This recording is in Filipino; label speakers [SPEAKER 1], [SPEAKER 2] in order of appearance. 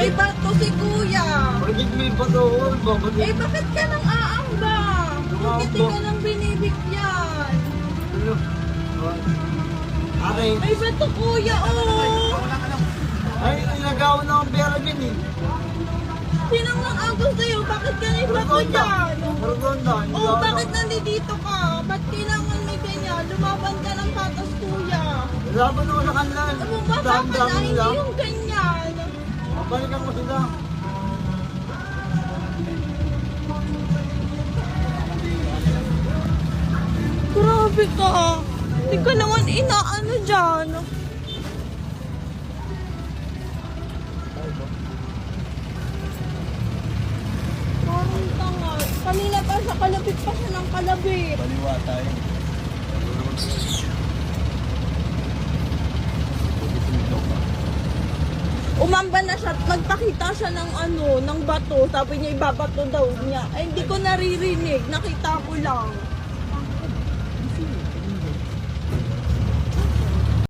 [SPEAKER 1] May bato si kuya.
[SPEAKER 2] Bakit may bato?
[SPEAKER 1] Eh, bakit ka nang aamba? Bakit ka nang binibigyan?
[SPEAKER 2] Ano? Aray.
[SPEAKER 1] May bato kuya, oh.
[SPEAKER 2] Ay, nilagaw na ang pera din eh.
[SPEAKER 1] Sinang nang agos sa'yo? Bakit ka may bato dyan?
[SPEAKER 2] Maruganda.
[SPEAKER 1] Oh, bakit nandito ka? Ba't kailangan may ganyan? Lumaban ka ng patas kuya.
[SPEAKER 2] Laban naman na kanlan.
[SPEAKER 1] Bumaba ka na, hindi yung ganyan.
[SPEAKER 2] Balikan mo sila.
[SPEAKER 1] Grabe ka. Hindi ka naman inaano dyan. Parang tanga. Kanina pa sa kalabit pa siya ng kalabit.
[SPEAKER 2] Baliwa tayo.
[SPEAKER 1] Umamba na siya at nagpakita siya ng ng bato. Sabi niya ibabato daw niya. Ay, hindi ko naririnig. Nakita ko lang.